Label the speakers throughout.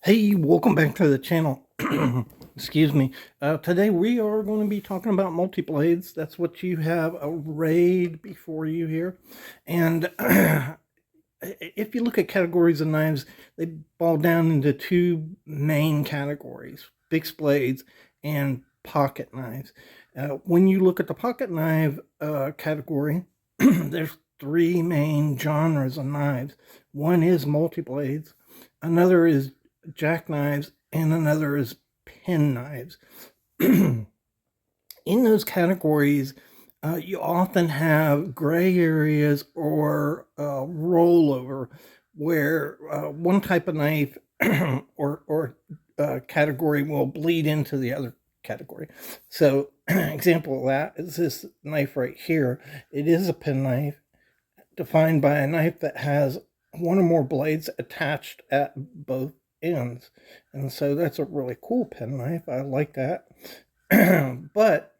Speaker 1: Hey, welcome back to the channel. Excuse me. Today we are going to be talking about multi-blades. That's what you have arrayed before you here. And if you look at categories of knives, they fall down into two main categories: fixed blades and pocket knives. When you look at the pocket knife category, there's three main genres of knives. One is multi-blades, another is jackknives, and another is pen knives. In those categories, you often have gray areas or rollover where one type of knife or category will bleed into the other category. So, example of that is this knife right here. It is a pen knife defined by a knife that has one or more blades attached at both ends. And so that's a really cool pen knife. I like that. But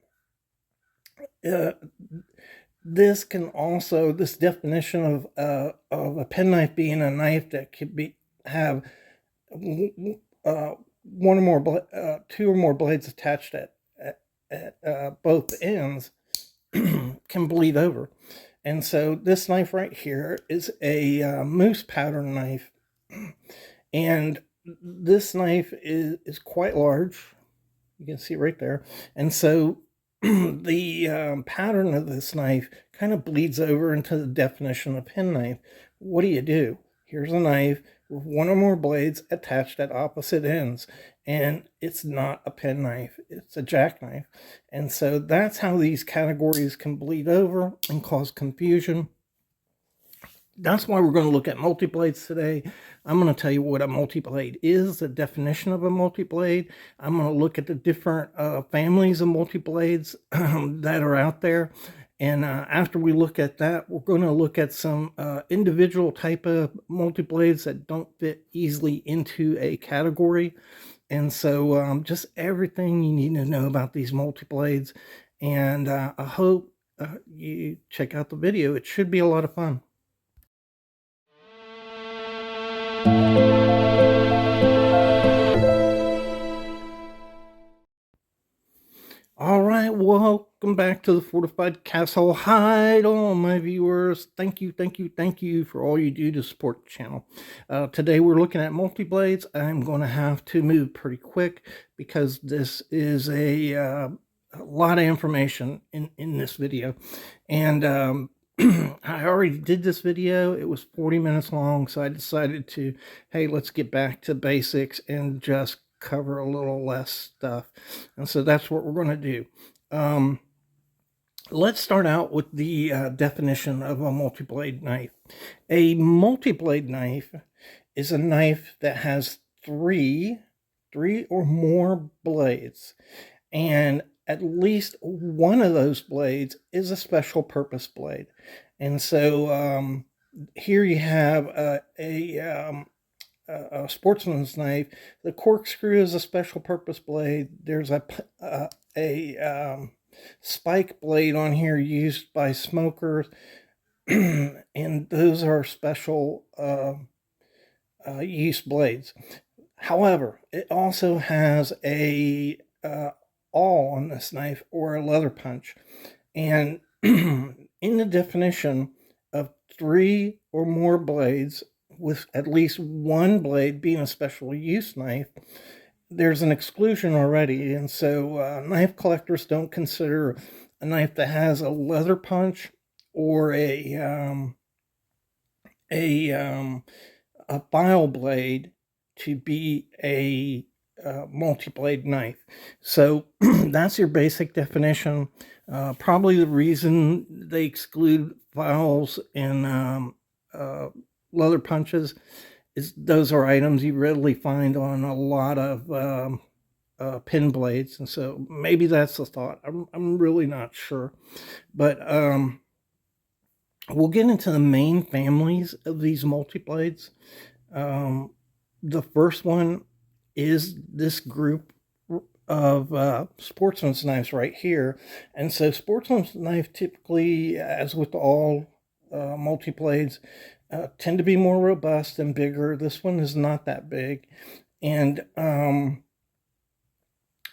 Speaker 1: this can also, this definition of a penknife being a knife that could have one or more two or more blades attached at both ends can bleed over. And so this knife right here is a moose pattern knife, and this knife is quite large. You can see right there. And so the pattern of this knife kind of bleeds over into the definition of pen knife. What do? Here's a knife with one or more blades attached at opposite ends, and it's not a pen knife, it's a jackknife. And so that's how these categories can bleed over and cause confusion. That's why we're going to look at multi-blades today. I'm going to tell you what a multi-blade is, the definition of a multi-blade. I'm going to look at the different families of multi-blades that are out there. And after we look at that, we're going to look at some individual type of multi-blades that don't fit easily into a category. And so just everything you need to know about these multi-blades. And I hope you check out the video. It should be a lot of fun. All right, welcome back to the Fortified Castle. Hi to all my viewers. Thank you for all you do to support the channel. Today we're looking at multi-blades. I'm going to have to move pretty quick because this is a lot of information in this video. And I already did this video. It was 40 minutes long, so I decided to, hey, let's get back to basics and just cover a little less stuff. And so that's what we're going to do. Let's start out with the definition of a multi-blade knife. A multi-blade knife is a knife that has three or more blades, and at least one of those blades is a special purpose blade. And so here you have a sportsman's knife. The corkscrew is a special purpose blade. There's a spike blade on here used by smokers, and those are special use blades. However, it also has a awl on this knife, or a leather punch. And in the definition of three or more blades, with at least one blade being a special use knife, there's an exclusion already. And so knife collectors don't consider a knife that has a leather punch or a file blade to be a multi-blade knife. So that's your basic definition. Probably the reason they exclude files and leather punches is those are items you readily find on a lot of pin blades, and so maybe that's the thought. I'm really not sure, but we'll get into the main families of these multi-blades. The first one is this group of sportsman's knives right here. And so sportsman's knife typically, as with all multi-blades, tend to be more robust and bigger. This one is not that big. and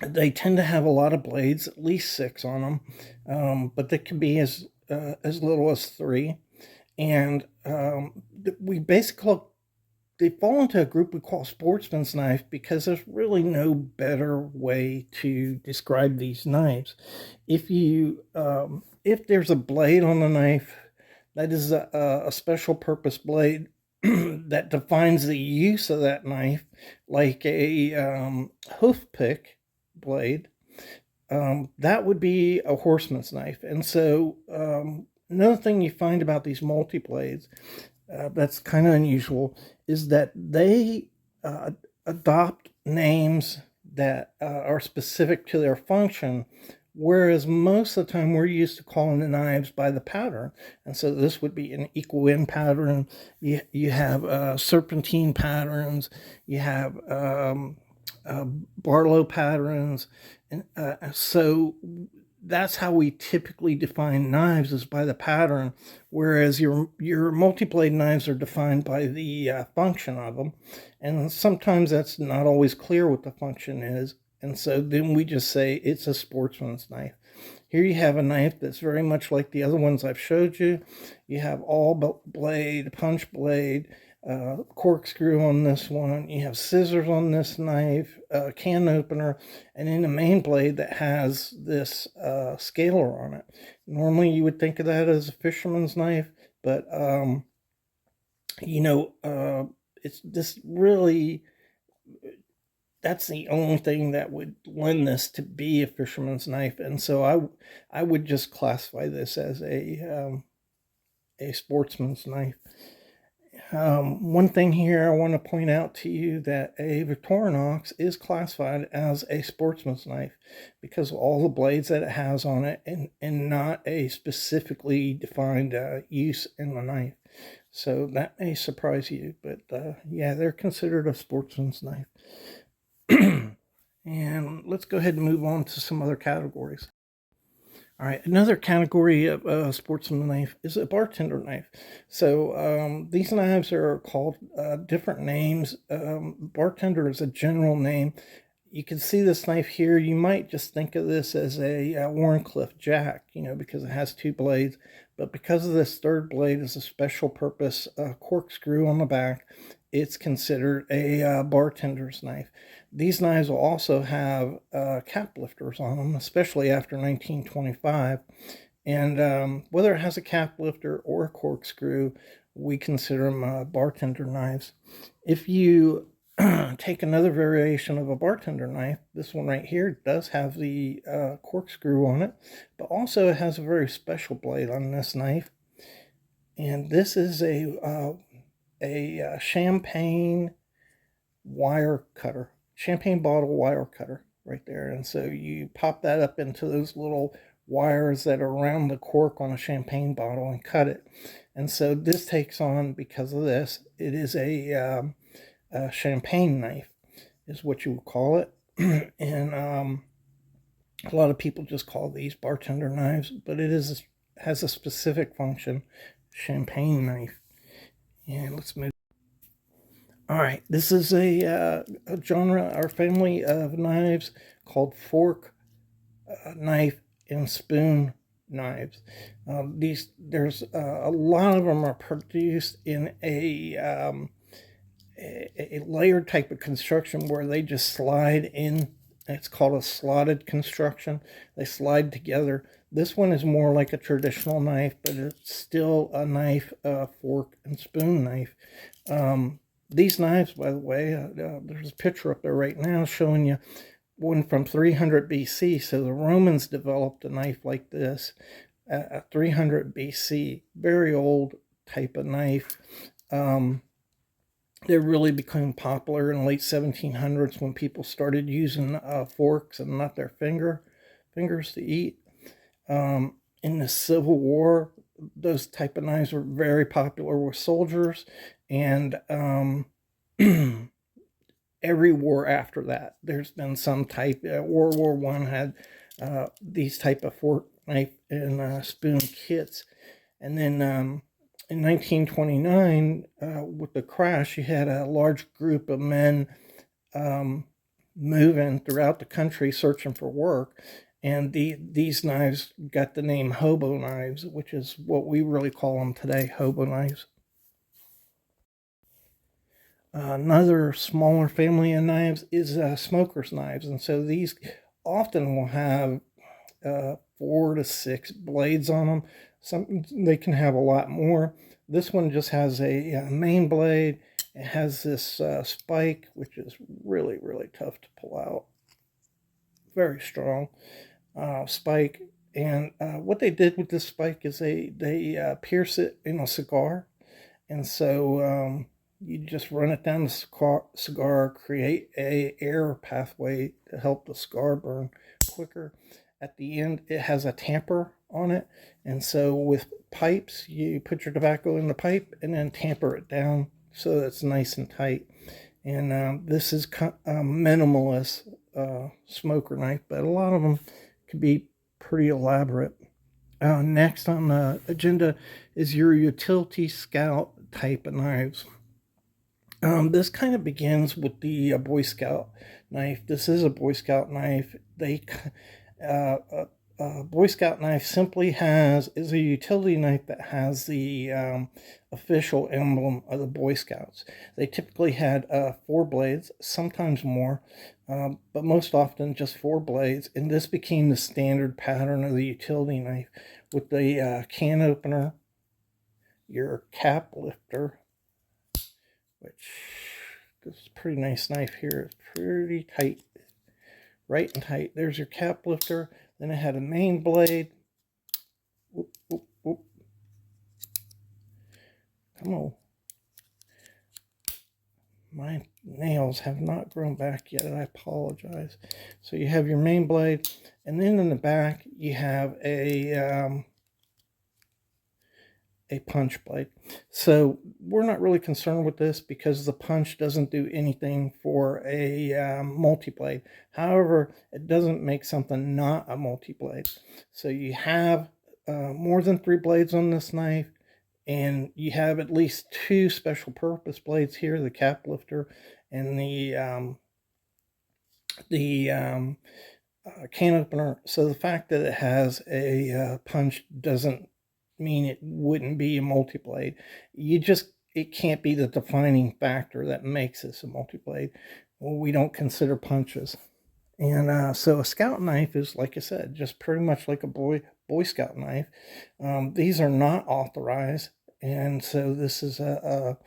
Speaker 1: they tend to have a lot of blades, at least 6 on them, but they can be as little as 3. And we basically, they fall into a group we call sportsman's knife because there's really no better way to describe these knives. If there's a blade on the knife, that is a special purpose blade that defines the use of that knife, like a hoof pick blade. That would be a horseman's knife. And so another thing you find about these multi-blades that's kind of unusual is that they adopt names that are specific to their function, whereas most of the time we're used to calling the knives by the pattern. And so this would be an equal end pattern. You have serpentine patterns, you have Barlow patterns, and so that's how we typically define knives, is by the pattern, whereas your multi-blade knives are defined by the function of them, and sometimes that's not always clear what the function is, and so then we just say it's a sportsman's knife. Here you have a knife that's very much like the other ones I've showed you. You have all blade, punch blade, corkscrew on this one. You have scissors on this knife, can opener, and then the main blade that has this scaler on it. Normally you would think of that as a fisherman's knife, but it's this really, that's the only thing that would lend this to be a fisherman's knife, and so I would just classify this as a sportsman's knife. One thing here I want to point out to you, that a Victorinox is classified as a sportsman's knife because of all the blades that it has on it, and not a specifically defined use in the knife. So that may surprise you, but yeah, they're considered a sportsman's knife. And let's go ahead and move on to some other categories. All right, another category of sportsman knife is a bartender knife. So these knives are called different names. Bartender is a general name. You can see this knife here. You might just think of this as a Wharncliffe jack, because it has 2 blades. But because of this third blade is a special purpose corkscrew on the back, it's considered a bartender's knife. These knives will also have cap lifters on them, especially after 1925. And whether it has a cap lifter or a corkscrew, we consider them bartender knives. If you take another variation of a bartender knife, this one right here does have the corkscrew on it, but also it has a very special blade on this knife. And this is a champagne wire cutter, champagne bottle wire cutter right there. And so you pop that up into those little wires that are around the cork on a champagne bottle and cut it. And so this takes on, because of this, it is a champagne knife is what you would call it. And a lot of people just call these bartender knives, but it has a specific function, champagne knife. And let's move. All right, this is a genre or family of knives called fork, knife, and spoon knives. There's a lot of them are produced in a layered type of construction where they just slide in. It's called a slotted construction. They slide together. This one is more like a traditional knife, but it's still a knife, fork, and spoon knife. These knives, by the way, there's a picture up there right now showing you one from 300 BC. So the Romans developed a knife like this at 300 BC. Very old type of knife. They really became popular in the late 1700s when people started using forks and not their fingers to eat. In the Civil War, those type of knives were very popular with soldiers, and every war after that, there's been some type. World War I had these type of fork, knife, and spoon kits, and then in 1929, with the crash, you had a large group of men moving throughout the country searching for work. And these knives got the name hobo knives, which is what we really call them today, hobo knives. Another smaller family of knives is smoker's knives. And so these often will have 4 to 6 blades on them. Some they can have a lot more. This one just has a main blade. It has this spike, which is really, really tough to pull out. Very strong spike. And what they did with this spike is they pierce it in a cigar. And so you just run it down the cigar, create a air pathway to help the cigar burn quicker. At the end, it has a tamper on it. And so with pipes, you put your tobacco in the pipe and then tamper it down so it's nice and tight. And this is minimalist smoker knife, but a lot of them can be pretty elaborate. Next on the agenda is your utility scout type of knives. This kind of begins with the Boy Scout knife. This is a Boy Scout knife. Boy Scout knife simply is a utility knife that has the official emblem of the Boy Scouts. They typically had 4 blades, sometimes more, but most often just 4 blades. And this became the standard pattern of the utility knife with the can opener, your cap lifter, which this is a pretty nice knife here. It's pretty tight, right and tight. There's your cap lifter. Then it had a main blade. Whoop, whoop, whoop. Come on. My nails have not grown back yet. I apologize. So you have your main blade, and then in the back you have a punch blade. So we're not really concerned with this because the punch doesn't do anything for a multi-blade. However, it doesn't make something not a multi-blade. So you have more than 3 blades on this knife, and you have at least 2 special purpose blades here, the cap lifter and the can opener. So the fact that it has a punch doesn't mean it wouldn't be a multi-blade. It can't be the defining factor that makes this a multi-blade. Well, we don't consider punches. And so a scout knife is, like I said, just pretty much like a Boy Scout knife. These are not authorized, and so this is a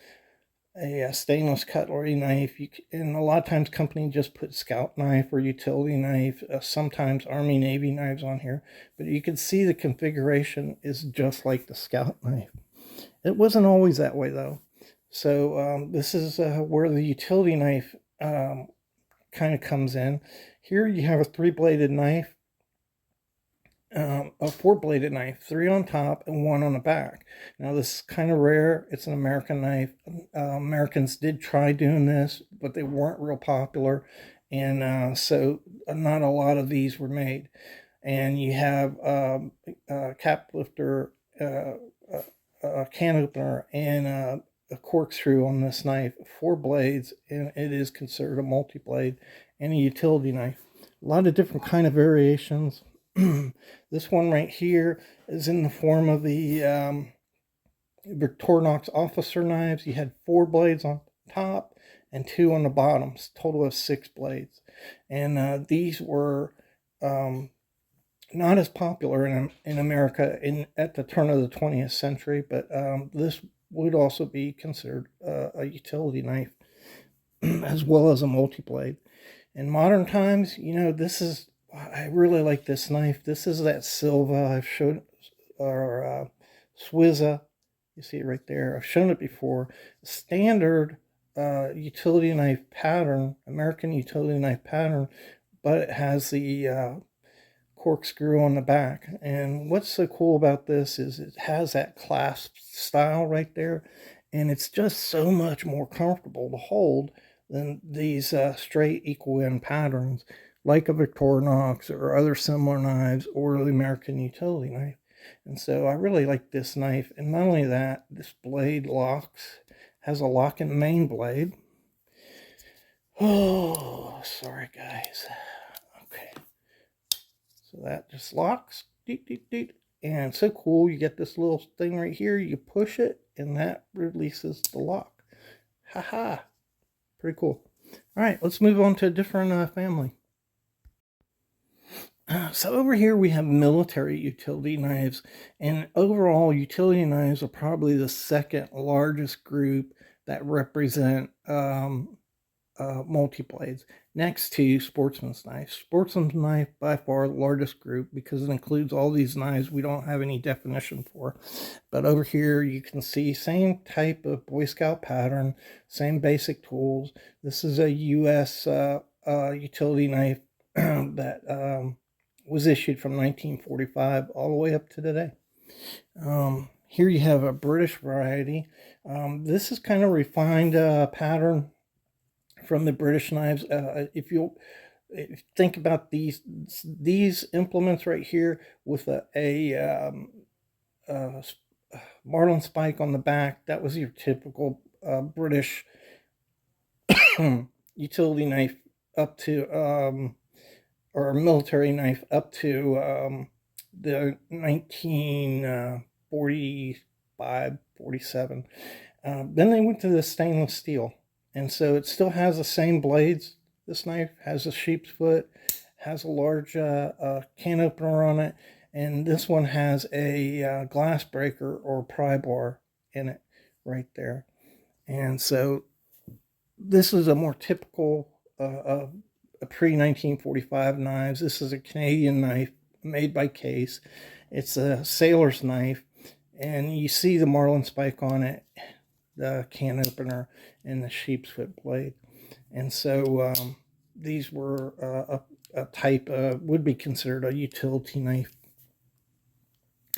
Speaker 1: stainless cutlery knife. And a lot of times company just put scout knife or utility knife, sometimes Army Navy knives on here, but you can see the configuration is just like the scout knife. It wasn't always that way though. So this is where the utility knife kind of comes in. Here you have a 3-bladed knife, a 4-bladed knife, 3 on top and 1 on the back. Now this is kind of rare. It's an American knife. Americans did try doing this, but they weren't real popular, and so not a lot of these were made. And you have a cap lifter, a can opener, and a corkscrew on this knife. 4 blades, and it is considered a multi-blade and a utility knife. A lot of different kind of variations. This one right here is in the form of the Victorinox officer knives. You had 4 blades on top and 2 on the bottoms, total of 6 blades. And these were not as popular in America at the turn of the 20th century, but this would also be considered a utility knife as well as a multi-blade. In modern times, I really like this knife. This is that Silva I've showed, or Swizza. You see it right there. I've shown it before. Standard utility knife pattern, American utility knife pattern, but it has the corkscrew on the back. And what's so cool about this is it has that clasp style right there, and it's just so much more comfortable to hold than these straight equal end patterns like a Victorinox or other similar knives or the American utility knife. And so I really like this knife. And not only that, this blade has a lock and main blade. Oh, that just locks. Doot, doot, doot. And so cool, you get this little thing right here, you push it, and that releases the lock. Haha, pretty cool. All right, let's move on to a different family. So over here we have military utility knives, and overall utility knives are probably the second largest group that represent multi-blades, next to sportsman's knife. Sportsman's knife by far the largest group because it includes all these knives we don't have any definition for. But over here you can see same type of Boy Scout pattern, same basic tools. This is a US utility knife that was issued from 1945 all the way up to today. Here you have a British variety. This is kind of refined pattern from the British knives. If you think about these implements right here with a marlin spike on the back, that was your typical British utility knife up to or a military knife up to the 1945, 47. Then they went to the stainless steel. And so it still has the same blades. This knife has a sheep's foot, has a large can opener on it, and this one has a glass breaker or pry bar in it right there. And so this is a more typical pre-1945 knives. This is a Canadian knife made by Case. It's a sailor's knife, and you see the marlin spike on it, the can opener, and the sheep's foot blade. And so these were a type would be considered a utility knife.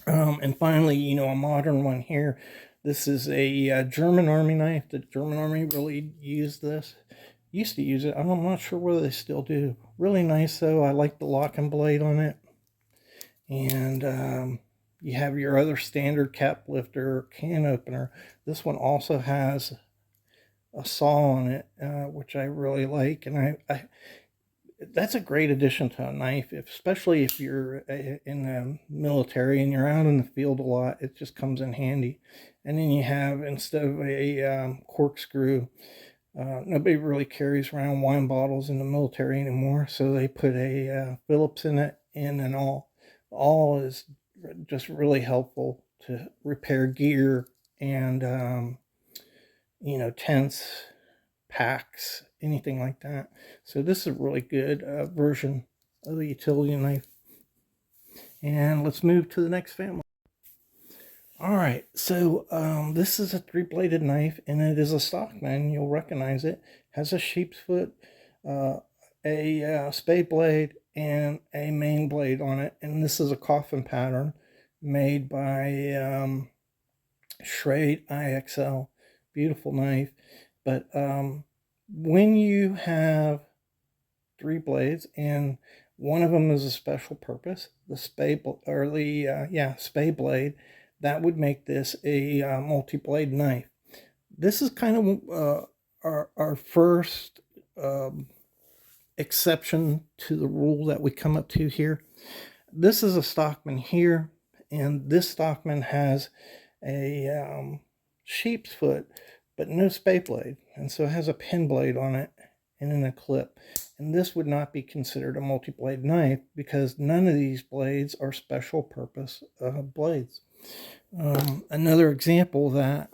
Speaker 1: And finally, a modern one here. This is a German Army knife. The German Army really used to use it. I'm not sure whether they still do. Really nice though. I like the lock and blade on it. And you have your other standard cap lifter, can opener. This one also has a saw on it, which I really like. And I that's a great addition to a knife, especially if you're in the military and you're out in the field a lot. It just comes in handy. And then you have, instead of a corkscrew, nobody really carries around wine bottles in the military anymore, so they put a Phillips in it, and an awl is just really helpful to repair gear and tents, packs, anything like that. So this is a really good version of the utility knife. And let's move to the next family. All right, so this is a three-bladed knife, and it is a Stockman. You'll recognize it. Has a sheep's foot, a spade blade, and a main blade on it. And this is a coffin pattern made by Schrade IXL. Beautiful knife. But when you have three blades and one of them is a special purpose, the spade or the spade blade, that would make this a multi-blade knife. This is kind of our first exception to the rule that we come up to here. This is a Stockman here, and this Stockman has a sheep's foot, but no spade blade, and so it has a pin blade on it and then a clip. And this would not be considered a multi-blade knife because none of these blades are special purpose blades. Another example of that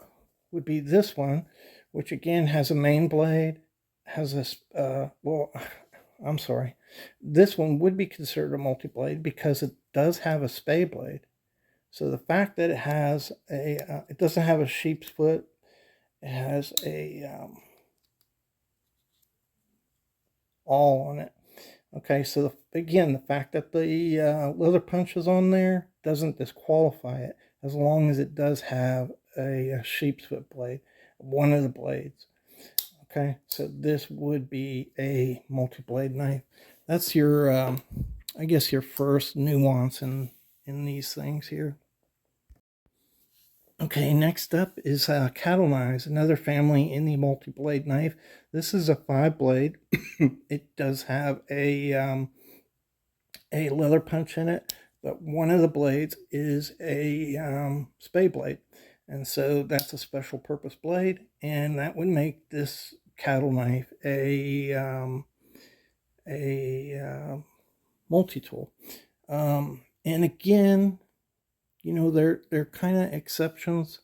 Speaker 1: would be this one, which again has a main blade, has this, I'm sorry, this one would be considered a multi-blade because it does have a spade blade. So the fact that it has it doesn't have a sheep's foot, it has a awl on it. Okay, so again, the fact that the leather punch is on there doesn't disqualify it, as long as it does have a sheep's foot blade, one of the blades. Okay, so this would be a multi-blade knife. That's your, I guess, your first nuance in these things here. Okay, next up is cattle knives, another family in the multi-blade knife. This is a 5-blade. It does have a a leather punch in it, but one of the blades is a spay blade. And so that's a special purpose blade, and that would make this cattle knife a multi-tool. And again, you know, they're kind of exceptions.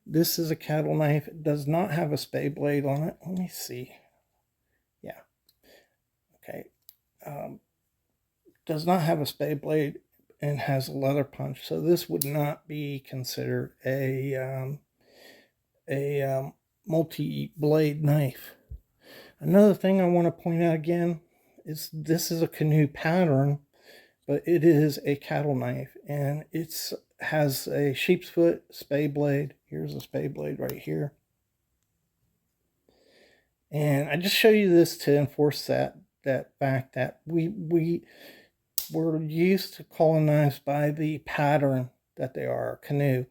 Speaker 1: This is a cattle knife. It does not have a spay blade on it. Let me see. Yeah. Okay. Does not have a spay blade and has a leather punch. So this would not be considered a multi-blade knife. Another thing I want to point out again is this is a canoe pattern, but it is a cattle knife, and it's has a sheep's foot spay blade. Here's a spay blade right here. And I just show you this to enforce that fact that we're used to calling knives by the pattern that they are, canoe.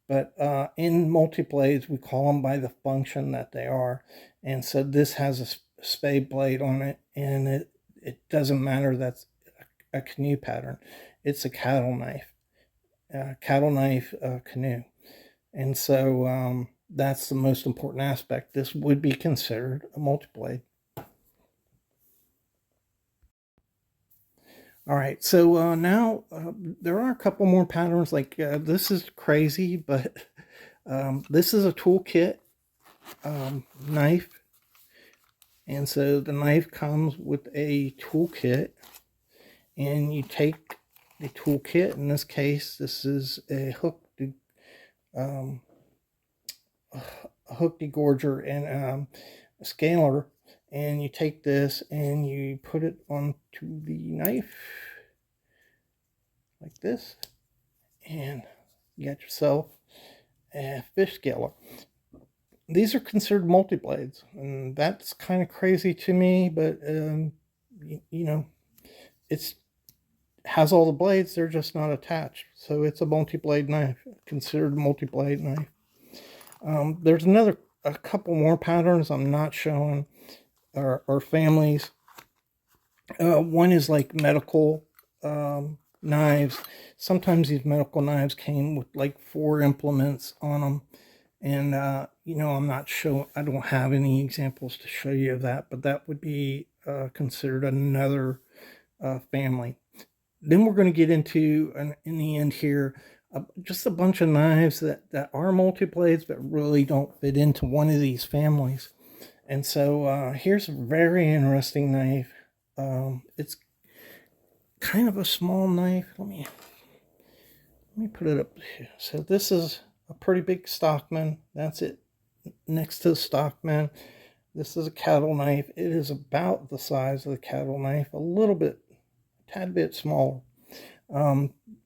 Speaker 1: But in multi-blades, we call them by the function that they are. And so this has a spay blade on it, and it doesn't matter that's a canoe pattern. It's a cattle knife. Canoe. And so that's the most important aspect. This would be considered a multi-blade. All right, so now there are a couple more patterns. Like this is crazy, but this is a toolkit knife. And so the knife comes with a toolkit, and you take the toolkit. In this case, this is a hook degorger and a scaler, and you take this and you put it onto the knife like this, and you got yourself a fish scaler. These are considered multi-blades, and that's kind of crazy to me, but you know, it's has all the blades, they're just not attached. So it's a multi-blade knife, considered a multi-blade knife. There's a couple more patterns I'm not showing, or families. One is like medical knives. Sometimes these medical knives came with like 4 implements on them. And, you know, I don't have any examples to show you of that, but that would be considered another family. Then we're going to get into, in the end here, just a bunch of knives that are multi-blades, but really don't fit into one of these families. And so here's a very interesting knife. It's kind of a small knife. Let me put it up here. So this is a pretty big Stockman. That's it next to the Stockman. This is a cattle knife. It is about the size of the cattle knife, a tad bit smaller.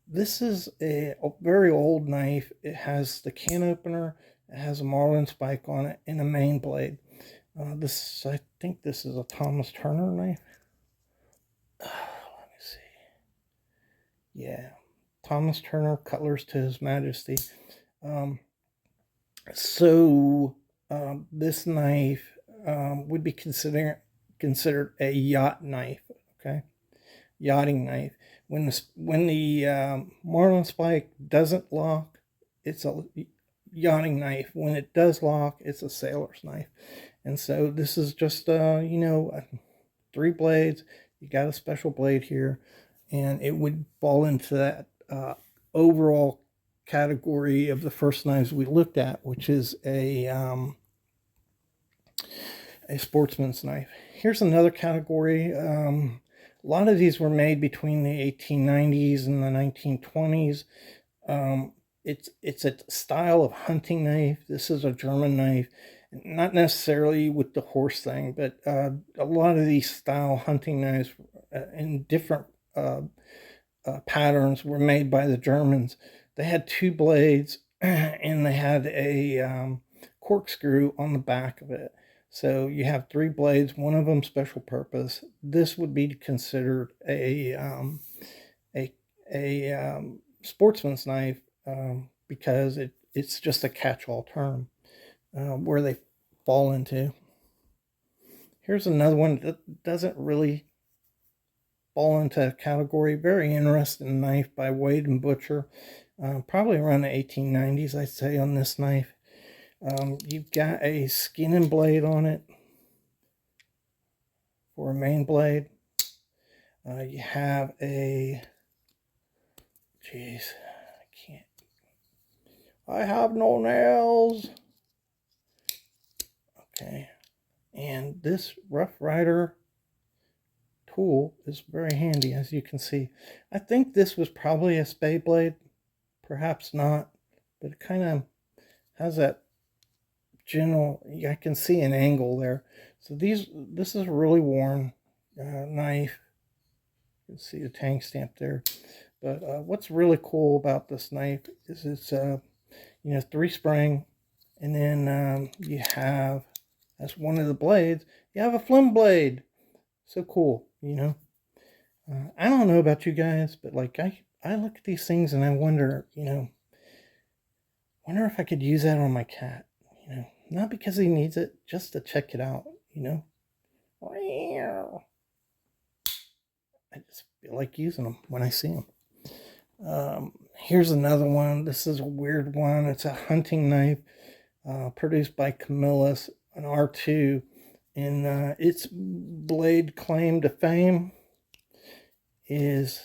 Speaker 1: This is a very old knife. It has the can opener, it has a marlin spike on it, and a main blade. I think this is a Thomas Turner knife. Let me see. Yeah, Thomas Turner, Cutlers to His Majesty. This knife would be considered a yacht knife. Okay, yachting knife. When the marlin spike doesn't lock, it's a yachting knife. When it does lock, it's a sailor's knife. And so this is just 3 blades. You got a special blade here, and it would fall into that overall category of the first knives we looked at, which is a sportsman's knife. Here's another category. A lot of these were made between the 1890s and the 1920s. It's a style of hunting knife. This is a German knife, not necessarily with the horse thing, but a lot of these style hunting knives in different patterns were made by the Germans. They had 2 blades, and they had a corkscrew on the back of it. So you have 3 blades, one of them special purpose. This would be considered a sportsman's knife because it's just a catch-all term where they fall into. Here's another one that doesn't really fall into that category. Very interesting knife by Wade and Butcher. Probably around the 1890s, I'd say, on this knife. You've got a skin and blade on it for a main blade. You have a, jeez, I have no nails. Okay, and this Rough Rider tool is very handy, as you can see. I think this was probably a spade blade, perhaps not, but it kind of has that general, I can see an angle there. So this is a really worn knife. You can see the tank stamp there. But what's really cool about this knife is it's 3 spring, and then you have, as one of the blades, you have a flim blade. So cool, I don't know about you guys, but like I look at these things and I wonder, wonder if I could use that on my cat, not because he needs it, just to check it out, I just feel like using them when I see them. Here's another one. This is a weird one. It's a hunting knife produced by Camillus, an R2, and its blade claim to fame is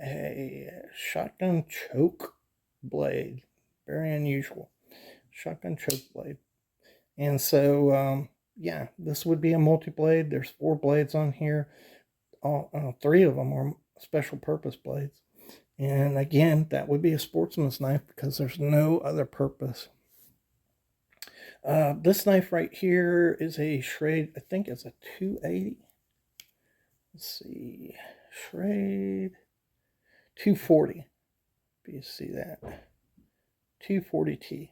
Speaker 1: a shotgun choke blade. Very unusual. Shotgun choke blade. And so, yeah, this would be a multi-blade. There's 4 blades on here. 3 of them are special purpose blades. And again, that would be a sportsman's knife because there's no other purpose. This knife right here is a Schrade, I think it's a 280. Let's see, Schrade 240. If you see that, 240T.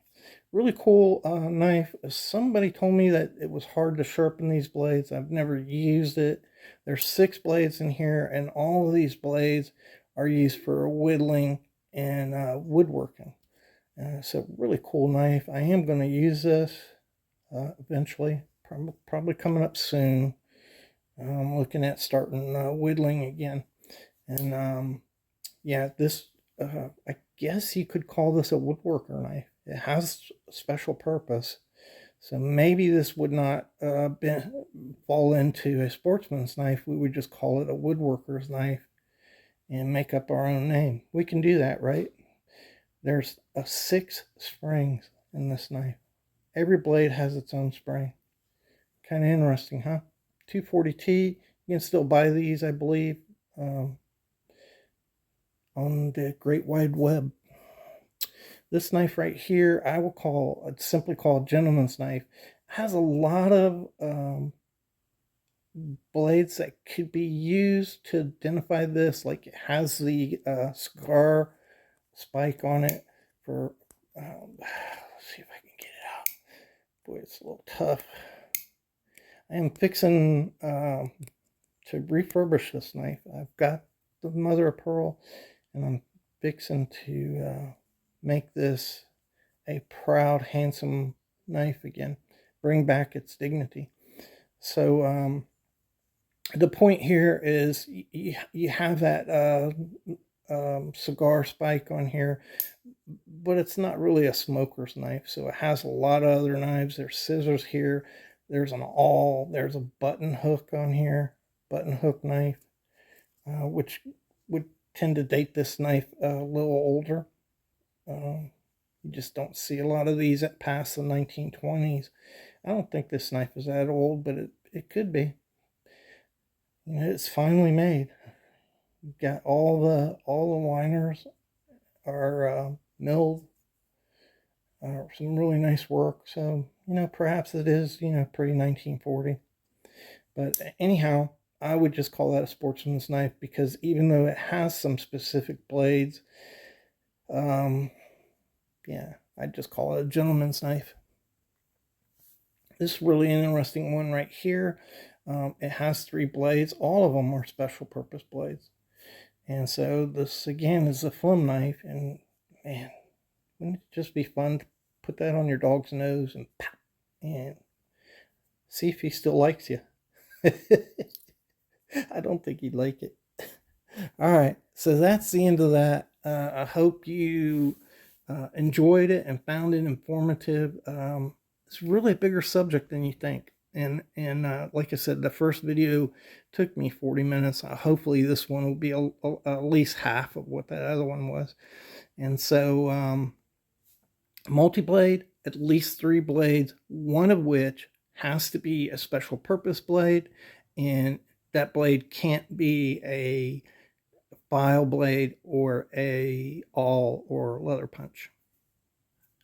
Speaker 1: Really cool knife. Somebody told me that it was hard to sharpen these blades. I've never used it. There's 6 blades in here, and all of these blades are used for whittling and woodworking. So really cool knife. I am going to use this eventually, probably coming up soon. I'm looking at starting whittling again. And yeah, this, I guess you could call this a woodworker knife. It has a special purpose. So maybe this would not fall into a sportsman's knife. We would just call it a woodworker's knife and make up our own name. We can do that, right? There's 6 springs in this knife. Every blade has its own spring. Kind of interesting, huh? 240T. You can still buy these, I believe, on the Great Wide Web. This knife right here, I will simply call a gentleman's knife. It has a lot of blades that could be used to identify this. Like it has the cigar spike on it for, let's see if I can get it out. Boy, it's a little tough. I am fixing to refurbish this knife. I've got the mother of pearl, and I'm fixing to make this a proud, handsome knife again. Bring back its dignity. So the point here is you have that cigar spike on here, but it's not really a smoker's knife. So it has a lot of other knives. There's scissors here. There's an awl. There's a button hook on here. Button hook knife, which would tend to date this knife a little older. You just don't see a lot of these at past the 1920s. I don't think this knife is that old, but it could be. It's finally made. You've got all the liners are milled. Some really nice work. So perhaps it is pre 1940. But anyhow, I would just call that a sportsman's knife because even though it has some specific blades, yeah, I'd just call it a gentleman's knife. This is really an interesting one right here. It has 3 blades. All of them are special purpose blades. And so this, again, is a flim knife. And, man, wouldn't it just be fun to put that on your dog's nose and pop, and see if he still likes you. I don't think he'd like it. All right, so that's the end of that. I hope you enjoyed it and found it informative. It's really a bigger subject than you think. And like I said, the first video took me 40 minutes. Hopefully, this one will be at least half of what that other one was. And so, multi-blade, at least 3 blades, one of which has to be a special purpose blade, and that blade can't be a file blade or a awl or leather punch.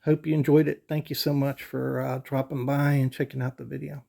Speaker 1: Hope you enjoyed it. Thank you so much for dropping by and checking out the video.